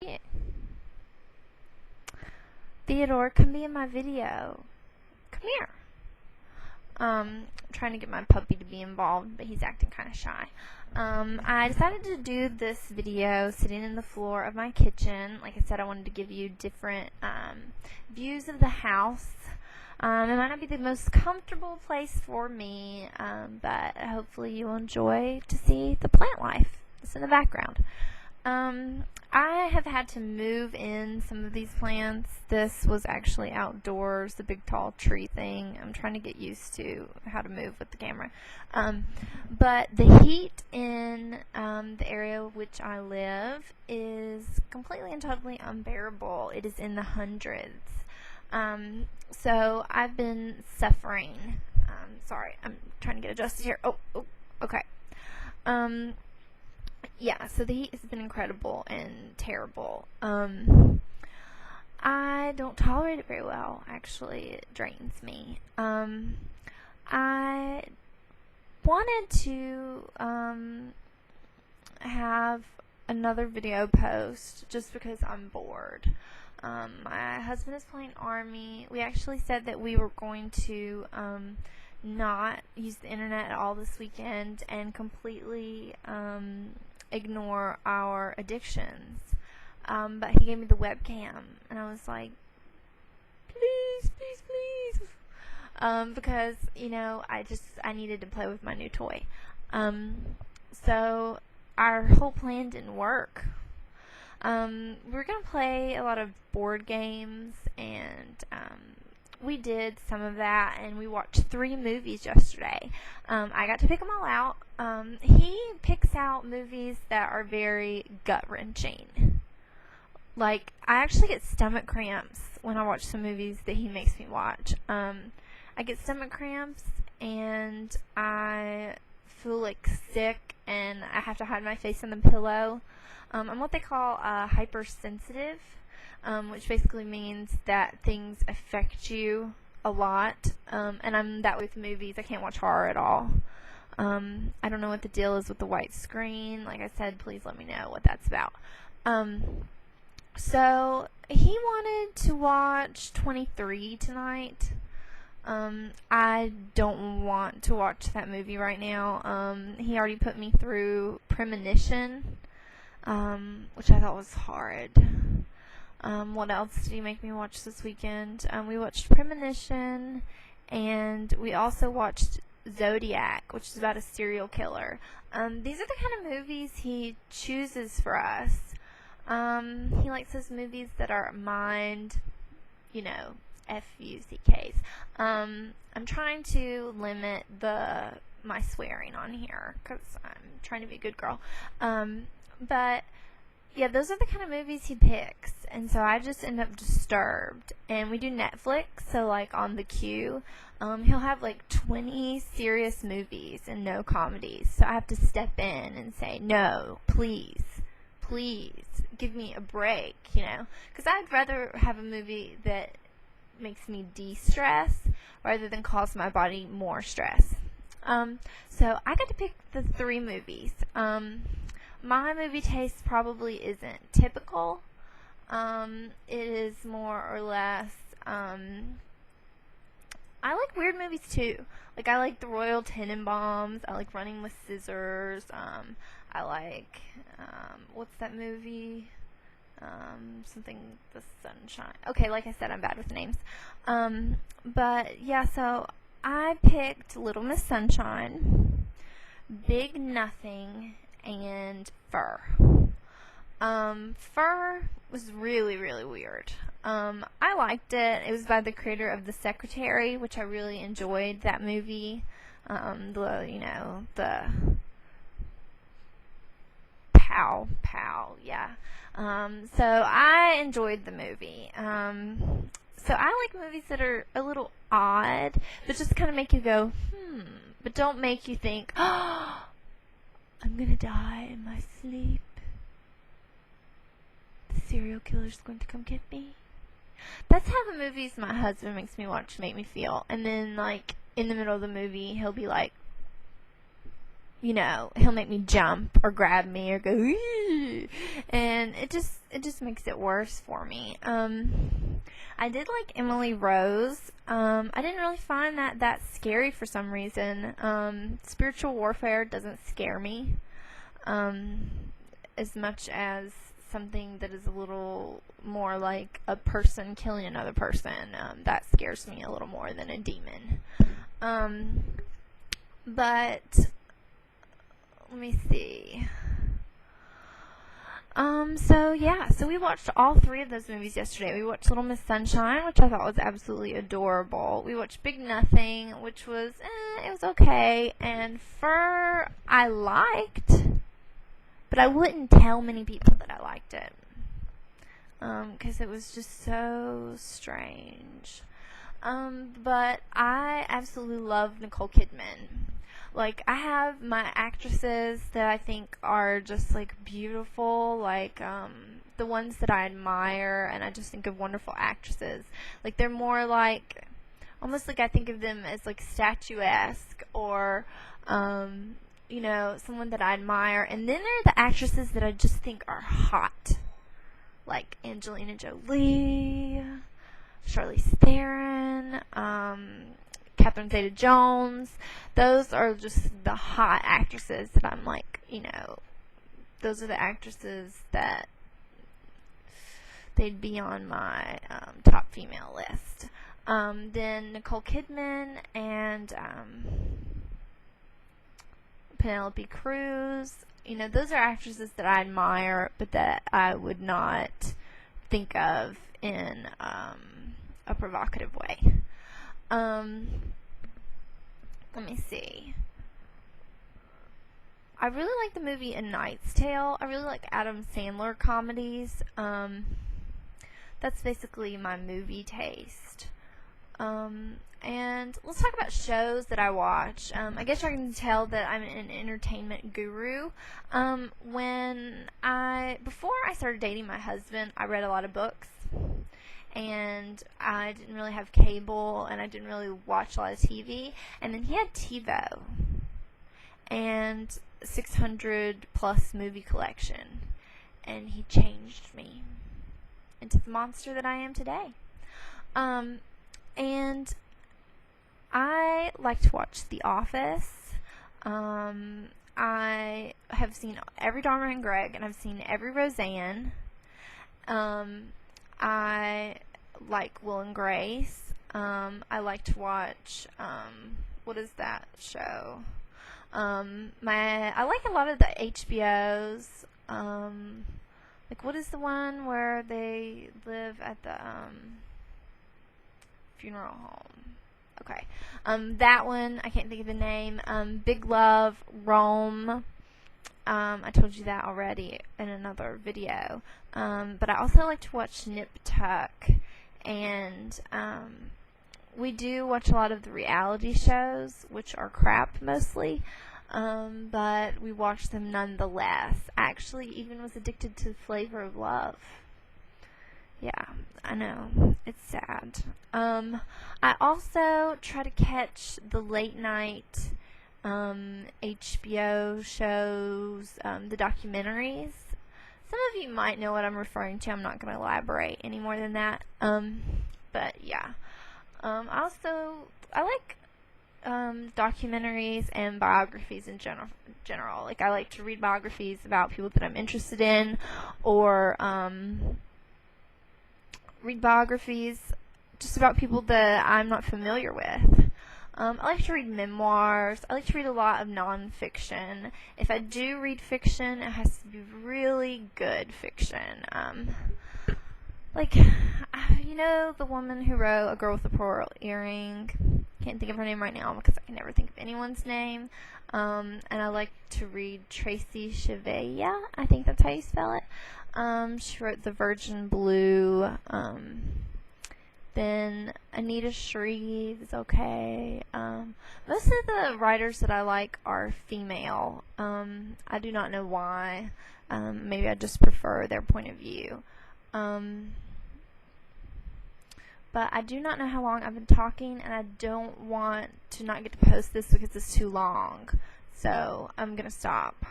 Yeah. Theodore, come be in my video. Come here. Trying to get my puppy to be involved, but he's acting kind of shy. I decided to do this video sitting in the floor of my kitchen. Like I said, I wanted to give you different views of the house. It might not be the most comfortable place for me, but hopefully you'll enjoy to see the plant life that's in the background. I have had to move in some of these plants. This was actually outdoors, the big tall tree thing. I'm trying to get used to how to move with the camera. But the heat in the area which I live is completely and totally unbearable. It is in the hundreds. So I've been suffering. Sorry, I'm trying to get adjusted here. Oh, okay. Yeah, so the heat has been incredible and terrible. I don't tolerate it very well, actually. It drains me. I wanted to have another video post just because I'm bored. My husband is playing Army. We actually said that we were going to not use the internet at all this weekend and completely ignore our addictions. But he gave me the webcam, and I was like, please, because, I needed to play with my new toy. So our whole plan didn't work. We're going to play a lot of board games, and we did some of that, and we watched 3 movies yesterday. I got to pick them all out. He picks out movies that are very gut-wrenching. Like, I actually get stomach cramps when I watch some movies that he makes me watch. I get stomach cramps, and I feel like sick, and I have to hide my face in the pillow. I'm what they call hypersensitive. Which basically means that things affect you a lot, and I'm that way with movies. I can't watch horror at all. I don't know what the deal is with the white screen. Like I said, please let me know what that's about. So he wanted to watch 23 tonight. I don't want to watch that movie right now. He already put me through Premonition, which I thought was horrid. What else did he make me watch this weekend? We watched Premonition, and we also watched Zodiac, which is about a serial killer. These are the kind of movies he chooses for us. He likes those movies that are mind, F-U-C-K's. I'm trying to limit my swearing on here, because I'm trying to be a good girl. But yeah, those are the kind of movies he picks, and so I just end up disturbed. And we do Netflix, so like on the queue, he'll have like 20 serious movies and no comedies, so I have to step in and say, no, please, give me a break, because I'd rather have a movie that makes me de-stress rather than cause my body more stress. So I got to pick the 3 movies. My movie taste probably isn't typical. It is more or less, I like weird movies too. Like, I like The Royal Tenenbaums. I like Running with Scissors. I like, what's that movie? Something, The Sunshine. Okay, like I said, I'm bad with names. But yeah, so I picked Little Miss Sunshine, Big Nothing, and Fur. Fur was really, really weird. I liked it. It was by the creator of The Secretary, which I really enjoyed that movie. The pow, yeah. So I enjoyed the movie. So I like movies that are a little odd, but just kind of make you go, but don't make you think, oh, I'm gonna die in my sleep. The serial killer's going to come get me. That's how the movies my husband makes me watch make me feel. And then, like, in the middle of the movie, he'll be like, he'll make me jump or grab me or go, and it just it just makes it worse for me. I did like Emily Rose. I didn't really find that scary for some reason. Spiritual warfare doesn't scare me as much as something that is a little more like a person killing another person. That scares me a little more than a demon. But let me see. So we watched all 3 of those movies yesterday. We watched Little Miss Sunshine, which I thought was absolutely adorable. We watched Big Nothing, which was, it was okay. And Fur, I liked, but I wouldn't tell many people that I liked it. Because it was just so strange. But I absolutely love Nicole Kidman. Like, I have my actresses that I think are just, like, beautiful, like, the ones that I admire, and I just think of wonderful actresses. Like, they're more like, almost like I think of them as, like, statuesque, or, someone that I admire. And then there are the actresses that I just think are hot. Like, Angelina Jolie, Charlize Theron, Catherine Zeta-Jones. Those are just the hot actresses that I'm like, those are the actresses that they'd be on my top female list. Then Nicole Kidman and Penelope Cruz. Those are actresses that I admire, but that I would not think of in a provocative way. Let me see. I really like the movie A Knight's Tale. I really like Adam Sandler comedies. That's basically my movie taste. And let's talk about shows that I watch. I guess you can tell that I'm an entertainment guru. Before I started dating my husband, I read a lot of books. And I didn't really have cable, and I didn't really watch a lot of TV. And then he had TiVo and 600 plus movie collection, and he changed me into the monster that I am today. And I like to watch The Office. I have seen every Dharma and Greg, and I've seen every Roseanne. I like Will and Grace. I like to watch, what is that show? I like a lot of the HBOs. Like, what is the one where they live at the, funeral home? Okay. That one, I can't think of the name. Big Love, Rome. I told you that already in another video. But I also like to watch Nip Tuck. And we do watch a lot of the reality shows, which are crap mostly. But we watch them nonetheless. I actually even was addicted to Flavor of Love. Yeah, I know. It's sad. I also try to catch the late night HBO shows, the documentaries. Some of you might know what I'm referring to. I'm not going to elaborate any more than that. But yeah. I like documentaries and biographies in general. Like, I like to read biographies about people that I'm interested in, or read biographies just about people that I'm not familiar with. I like to read memoirs. I like to read a lot of nonfiction. If I do read fiction, it has to be really good fiction. Like, the woman who wrote A Girl with a Pearl Earring. Can't think of her name right now because I can never think of anyone's name. And I like to read Tracy Chevalier. I think that's how you spell it. She wrote The Virgin Blue. Then Anita Shreve is okay. Most of the writers that I like are female. I do not know why. Maybe I just prefer their point of view. But I do not know how long I've been talking, and I don't want to not get to post this because it's too long. So I'm going to stop.